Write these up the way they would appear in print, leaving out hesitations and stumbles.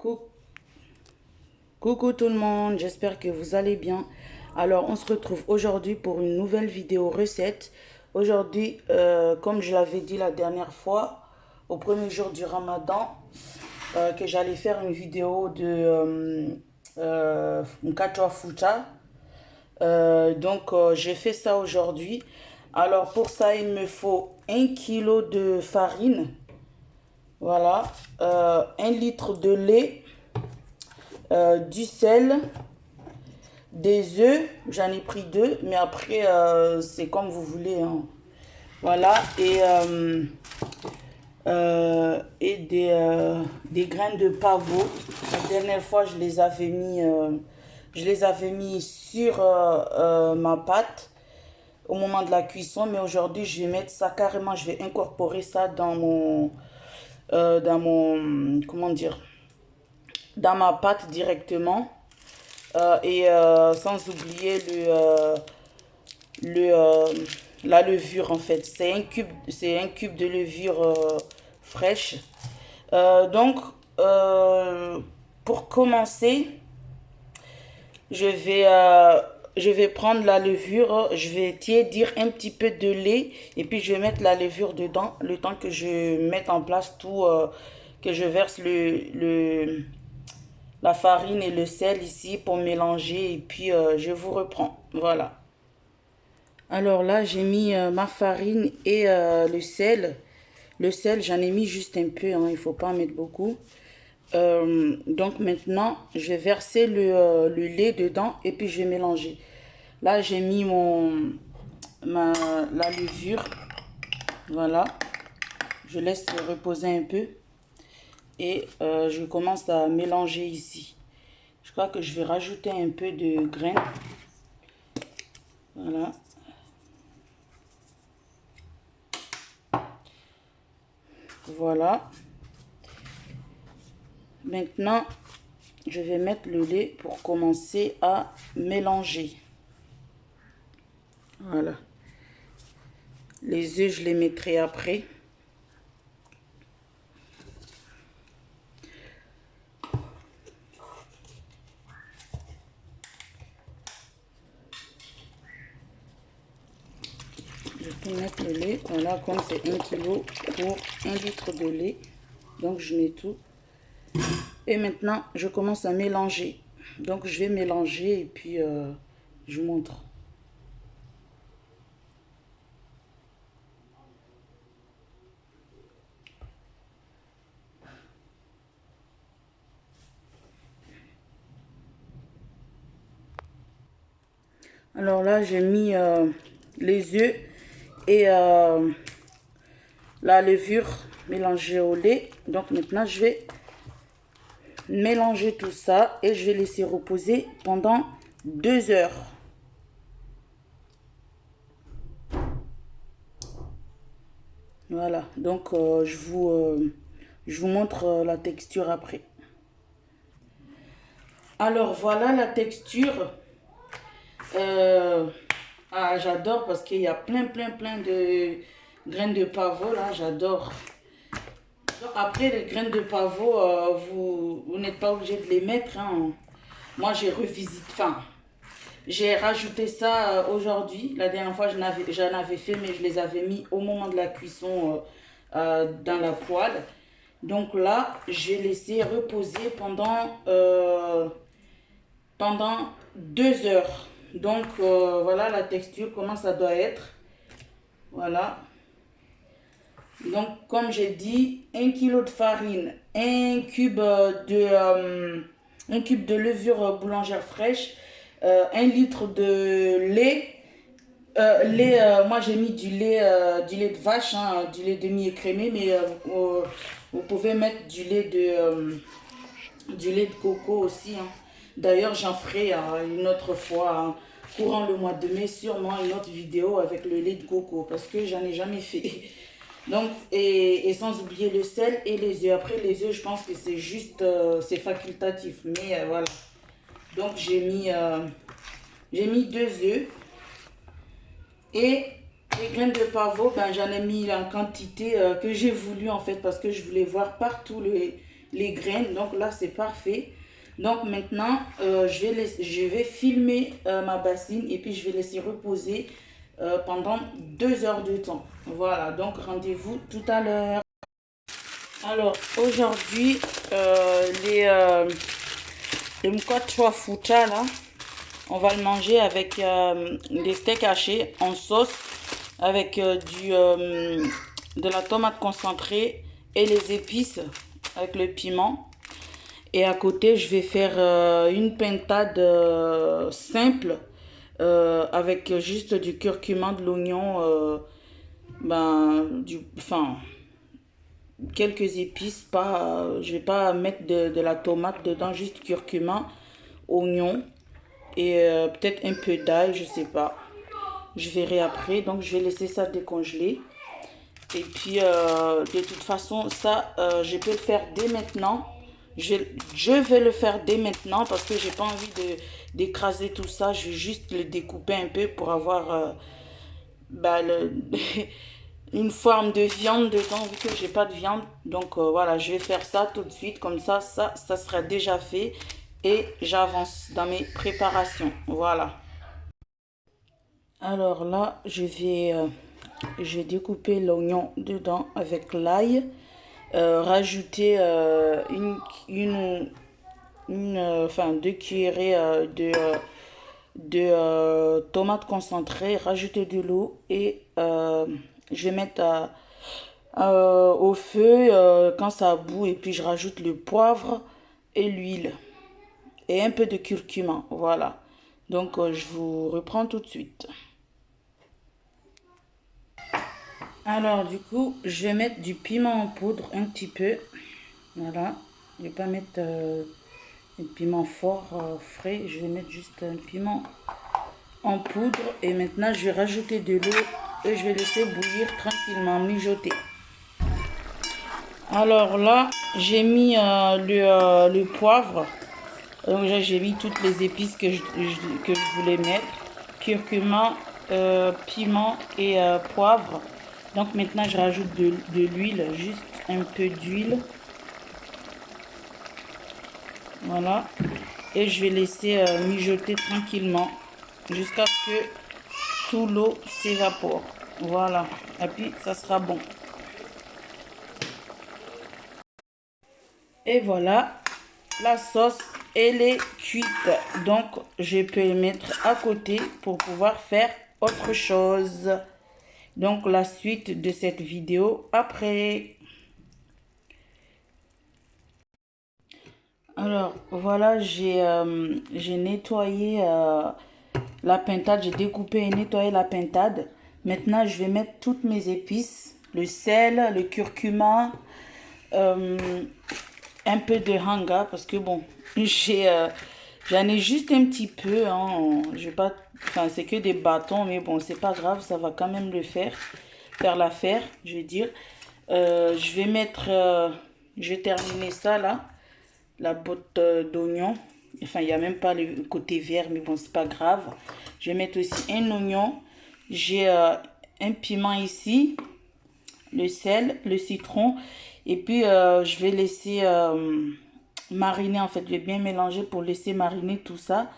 Cou- Coucou tout le monde, j'espère que vous allez bien. Alors, on se retrouve aujourd'hui pour une nouvelle vidéo recette. Aujourd'hui, comme je l'avais dit la dernière fois, au premier jour du Ramadan, que j'allais faire une vidéo de Mkate Futa. J'ai fait ça aujourd'hui. Alors, pour ça, il me faut 1 kg de farine. Voilà, 1 litre de lait, du sel, des œufs, j'en ai pris 2, mais après c'est comme vous voulez, hein. Voilà, et des graines de pavot. La dernière fois, je les avais mis sur ma pâte au moment de la cuisson, mais aujourd'hui, je vais mettre ça carrément, je vais incorporer ça comment dire, dans ma pâte directement. Sans oublier le, euh, la levure en fait. C'est un cube de levure fraîche. Euh, donc, euh, pour commencer, je vais, euh, je vais prendre la levure, je vais tiédir un petit peu de lait et puis je vais mettre la levure dedans le temps que je mette en place tout, que je verse la farine et le sel ici pour mélanger et puis je vous reprends. Voilà. Alors là, j'ai mis ma farine et le sel. Le sel, j'en ai mis juste un peu, hein, il ne faut pas en mettre beaucoup. Donc maintenant, je vais verser le lait dedans et puis je vais mélanger. Là, j'ai mis la levure. Voilà. Je laisse reposer un peu. Et je commence à mélanger ici. Je crois que je vais rajouter un peu de graines. Voilà. Voilà. Maintenant, je vais mettre le lait pour commencer à mélanger. Voilà. Les œufs, je les mettrai après. Je peux mettre le lait. Voilà, comme c'est 1 kg pour 1 litre de lait. Donc, je mets tout. Et maintenant, je commence à mélanger. Donc, je vais mélanger et puis je vous montre. Alors là, j'ai mis les œufs et la levure mélangée au lait. Donc maintenant, je vais mélanger tout ça et je vais laisser reposer pendant 2 heures. Voilà, donc je vous montre la texture après. Alors voilà la texture. J'adore parce qu'il y a plein de graines de pavot là, j'adore. Après les graines de pavot, vous n'êtes pas obligé de les mettre, hein. Moi j'ai revisité, enfin j'ai rajouté ça aujourd'hui. La dernière fois j'en avais fait mais je les avais mis au moment de la cuisson dans la poêle. Donc là j'ai laissé reposer pendant 2 heures. Donc voilà la texture, comment ça doit être. Voilà. Donc comme j'ai dit, 1 kg de farine, un cube de levure boulangère fraîche, 1 litre de lait. Moi j'ai mis du lait de vache, hein, du lait demi-écrémé, mais vous pouvez mettre du lait de coco aussi, hein. D'ailleurs, j'en ferai une autre fois, hein, courant le mois de mai, sûrement une autre vidéo avec le lait de coco, parce que j'en ai jamais fait. Donc, et sans oublier le sel et les œufs. Après, les œufs, je pense que c'est juste, c'est facultatif, mais voilà. Donc, j'ai mis 2 œufs. Et les graines de pavot, ben, j'en ai mis en quantité que j'ai voulu en fait, parce que je voulais voir partout les graines. Donc là, c'est parfait. Donc maintenant, je vais filmer ma bassine et puis je vais laisser reposer pendant 2 heures de temps. Voilà, donc rendez-vous tout à l'heure. Alors aujourd'hui, les mkwa futa là, on va le manger avec des steaks hachés en sauce avec de la tomate concentrée et les épices avec le piment. Et à côté, je vais faire une pintade simple avec juste du curcuma, de l'oignon, quelques épices. Pas, je vais pas mettre de la tomate dedans, juste curcuma, oignon et peut-être un peu d'ail, je sais pas. Je verrai après. Donc, je vais laisser ça décongeler. Et puis, de toute façon, ça, je peux le faire dès maintenant. Je vais le faire dès maintenant parce que j'ai pas envie d'écraser tout ça. Je vais juste le découper un peu pour avoir une forme de viande dedans vu que j'ai pas de viande. Donc, voilà, je vais faire ça tout de suite. Comme ça sera déjà fait. Et j'avance dans mes préparations. Voilà. Alors là, je vais découper l'oignon dedans avec l'ail, rajouter 2 cuillerées de tomates concentrées, rajouter de l'eau et je vais mettre au feu quand ça bout et puis je rajoute le poivre et l'huile et un peu de curcuma. Voilà. Donc je vous reprends tout de suite. Alors, du coup, je vais mettre du piment en poudre un petit peu. Voilà. Je ne vais pas mettre un piment fort, frais. Je vais mettre juste un piment en poudre. Et maintenant, je vais rajouter de l'eau et je vais laisser bouillir tranquillement, mijoter. Alors là, j'ai mis le poivre. Donc là, j'ai mis toutes les épices que je voulais mettre. Curcuma, piment et poivre. Donc maintenant, je rajoute de l'huile, juste un peu d'huile. Voilà. Et je vais laisser mijoter tranquillement jusqu'à ce que tout l'eau s'évapore. Voilà. Et puis, ça sera bon. Et voilà, la sauce, elle est cuite. Donc, je peux le mettre à côté pour pouvoir faire autre chose. Donc, la suite de cette vidéo après. Alors, voilà, j'ai nettoyé la pintade. J'ai découpé et nettoyé la pintade. Maintenant, je vais mettre toutes mes épices. Le sel, le curcuma, un peu de hanga. Parce que bon, j'en ai juste un petit peu. Hein, je vais pas, enfin, c'est que des bâtons. Mais bon, c'est pas grave. Ça va quand même le faire l'affaire, je veux dire. Je vais mettre... je vais terminer ça là. La botte d'oignon. Enfin, il n'y a même pas le côté vert, mais bon, c'est pas grave. Je vais mettre aussi un oignon. J'ai un piment ici. Le sel, le citron. Et puis, je vais laisser mariner. En fait, je vais bien mélanger pour laisser mariner tout ça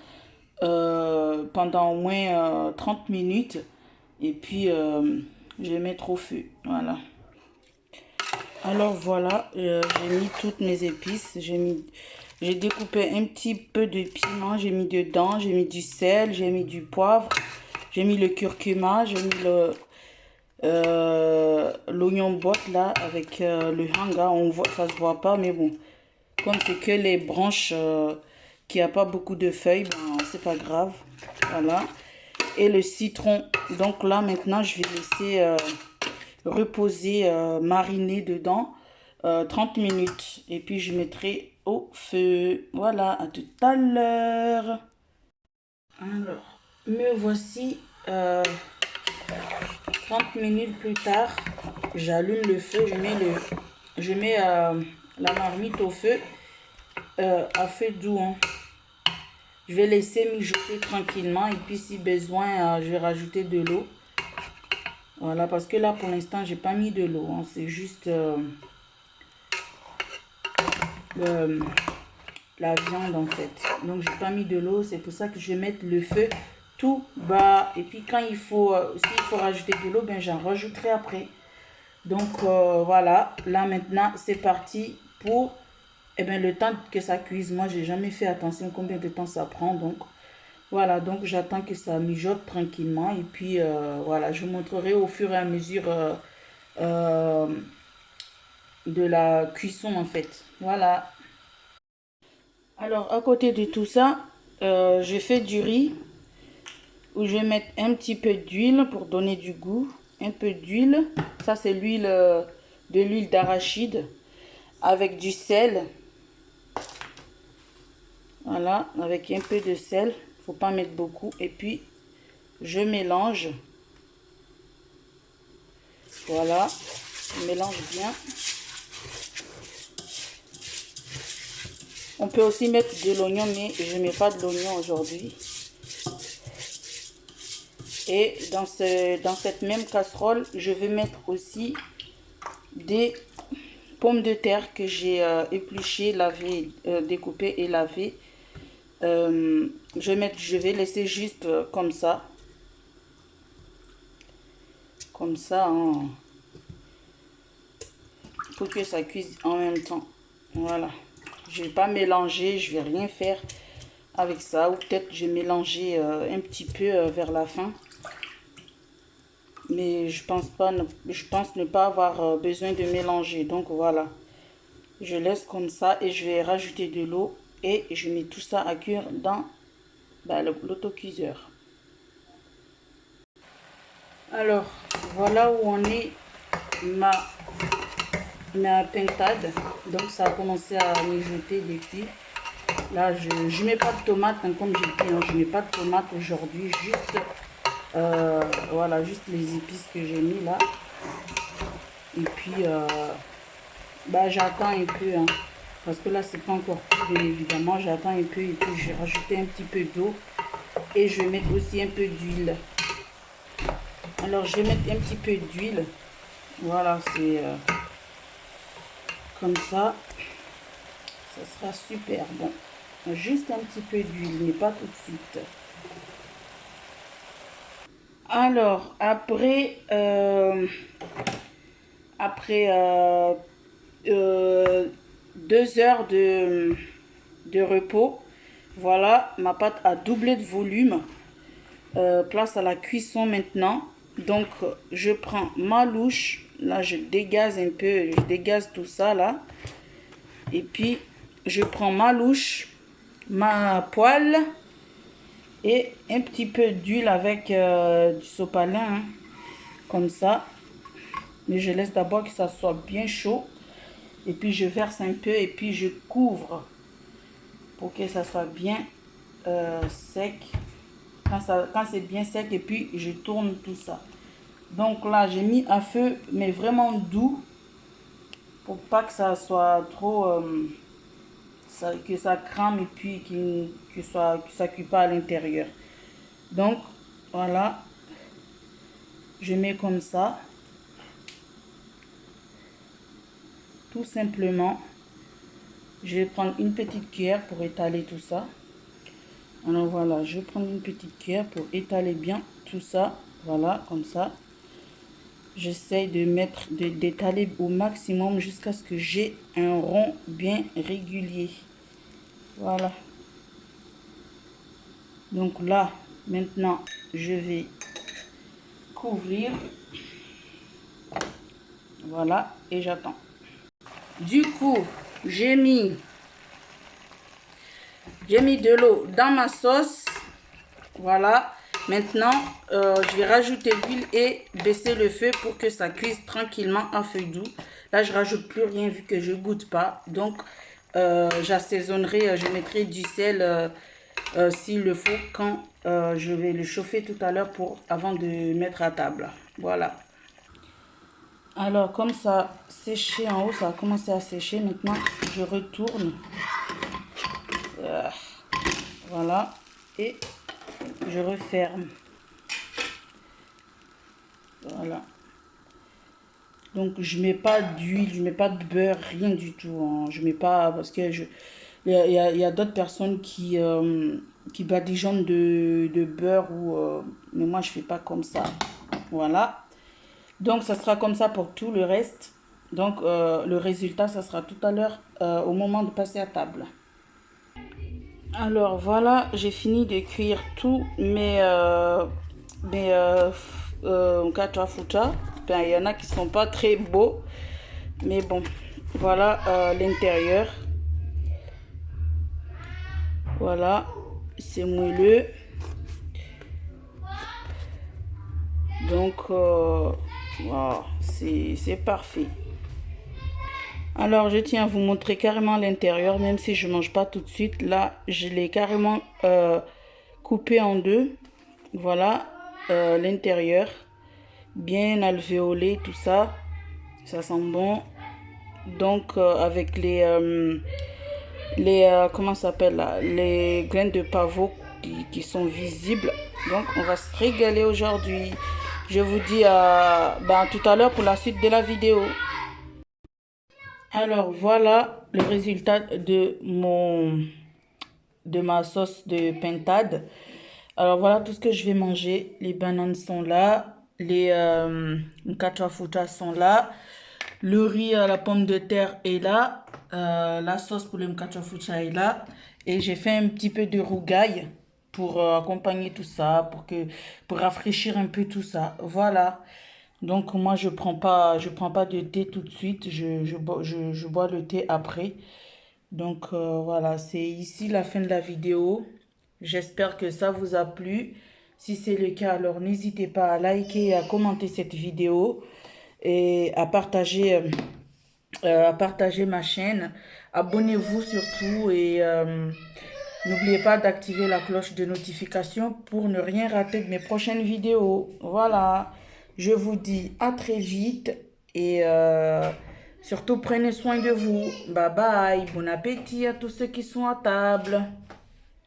pendant au moins 30 minutes. Et puis, je vais mettre au feu. Voilà. Alors voilà, j'ai mis toutes mes épices. J'ai découpé un petit peu de piment, j'ai mis dedans, j'ai mis du sel, j'ai mis du poivre, j'ai mis le curcuma, j'ai mis l'oignon botte là avec le hanga. On voit, ça se voit pas, mais bon, comme c'est que les branches qui a pas beaucoup de feuilles, ben, c'est pas grave. Voilà. Et le citron. Donc là maintenant, je vais laisser reposer, mariner dedans 30 minutes. Et puis je mettrai au feu. Voilà, à tout à l'heure. Alors, me voici 30 minutes plus tard. J'allume le feu, je mets la marmite au feu, à feu doux. Hein. Je vais laisser mijoter tranquillement et puis si besoin, je vais rajouter de l'eau. Voilà, parce que là, pour l'instant, j'ai pas mis de l'eau. Hein. C'est juste la viande en fait. Donc j'ai pas mis de l'eau, c'est pour ça que je vais mettre le feu tout bas. Et puis quand il faut, s'il faut rajouter de l'eau, ben j'en rajouterai après. Donc voilà, là maintenant c'est parti pour le temps que ça cuise. Moi j'ai jamais fait attention combien de temps ça prend. Donc voilà, donc j'attends que ça mijote tranquillement. Et puis voilà, je vous montrerai au fur et à mesure de la cuisson en fait. Voilà. Alors à côté de tout ça, je fais du riz où je vais mettre un petit peu d'huile pour donner du goût. Un peu d'huile. Ça c'est l'huile d'arachide avec du sel. Voilà, avec un peu de sel. Faut pas mettre beaucoup. Et puis je mélange. Voilà, je mélange bien. On peut aussi mettre de l'oignon, mais je ne mets pas de l'oignon aujourd'hui. Et dans cette même casserole, je vais mettre aussi des pommes de terre que j'ai épluchées, lavées, découpées et lavées. Je vais laisser juste comme ça. Comme ça, hein, pour que ça cuise en même temps. Voilà. Je ne vais pas mélanger, je ne vais rien faire avec ça. Ou peut-être je vais mélanger un petit peu vers la fin. Mais je pense ne pas avoir besoin de mélanger. Donc voilà. Je laisse comme ça et je vais rajouter de l'eau. Et je mets tout ça à cuire dans l'autocuiseur. Alors, voilà où on est ma pintade. Donc ça a commencé à mijoter depuis. Là, je ne mets pas de tomate, hein, comme j'ai dit, hein, je ne mets pas de tomate aujourd'hui, juste voilà, juste les épices que j'ai mis là. Et puis j'attends un peu, hein, parce que là c'est pas encore tout, bien évidemment. J'attends un peu et puis je vais rajouter un petit peu d'eau et je vais mettre aussi un peu d'huile. Alors je vais mettre un petit peu d'huile. Voilà, c'est comme ça. Ça sera super bon. Juste un petit peu d'huile, mais pas tout de suite. Alors, après 2 heures de repos, voilà, ma pâte a doublé de volume. Place à la cuisson maintenant. Donc, je prends ma louche. Là, je dégaze un peu, je dégaze tout ça là. Et puis, je prends ma louche, ma poêle et un petit peu d'huile avec du sopalin, hein, comme ça. Mais je laisse d'abord que ça soit bien chaud. Et puis, je verse un peu et puis je couvre pour que ça soit bien sec. Quand c'est bien sec, et puis je tourne tout ça. Donc là, j'ai mis à feu, mais vraiment doux, pour pas que ça soit trop... que ça crame et puis que ça cuit pas à l'intérieur. Donc, voilà. Je mets comme ça. Tout simplement. Je vais prendre une petite cuillère pour étaler tout ça. Alors voilà, je vais prendre une petite cuillère pour étaler bien tout ça. Voilà, comme ça. J'essaye d'étaler au maximum jusqu'à ce que j'ai un rond bien régulier. Voilà. Donc là, maintenant, je vais couvrir. Voilà, et j'attends. Du coup, j'ai mis de l'eau dans ma sauce. Voilà. Maintenant, je vais rajouter l'huile et baisser le feu pour que ça cuise tranquillement à feu doux. Là, je rajoute plus rien vu que je goûte pas. Donc, j'assaisonnerai, je mettrai du sel s'il le faut quand je vais le chauffer tout à l'heure avant de mettre à table. Voilà. Alors, comme ça a séché en haut, ça a commencé à sécher. Maintenant, je retourne. Voilà. Et je referme. Voilà. Donc, je mets pas d'huile, je mets pas de beurre, rien du tout, hein. Je mets pas, parce que il y a d'autres personnes qui badigeonnent de beurre mais moi, je fais pas comme ça. Voilà. Donc, ça sera comme ça pour tout le reste. Donc, le résultat, ça sera tout à l'heure au moment de passer à table. Alors, voilà, j'ai fini de cuire tous mes katafuta. Ben, il y en a qui sont pas très beaux. Mais bon, voilà l'intérieur. Voilà, c'est moelleux. Donc, wow, c'est parfait. Alors, je tiens à vous montrer carrément l'intérieur, même si je ne mange pas tout de suite. Là, je l'ai carrément coupé en deux. Voilà l'intérieur. Bien alvéolé, tout ça. Ça sent bon. Donc, avec comment ça s'appelle là, les graines de pavot qui sont visibles. Donc, on va se régaler aujourd'hui. Je vous dis tout à l'heure pour la suite de la vidéo. Alors, voilà le résultat de ma sauce de pintade. Alors, voilà tout ce que je vais manger. Les bananes sont là. Les katafuta sont là. Le riz à la pomme de terre est là. La sauce pour le mkatafuta est là. Et j'ai fait un petit peu de rougail pour accompagner tout ça, pour rafraîchir un peu tout ça. Voilà. Donc moi, je prends pas de thé tout de suite. Je bois le thé après. Donc voilà, c'est ici la fin de la vidéo. J'espère que ça vous a plu. Si c'est le cas, alors n'hésitez pas à liker et à commenter cette vidéo et à partager ma chaîne. Abonnez-vous surtout et n'oubliez pas d'activer la cloche de notification pour ne rien rater de mes prochaines vidéos. Voilà, je vous dis à très vite et surtout prenez soin de vous. Bye bye, bon appétit à tous ceux qui sont à table.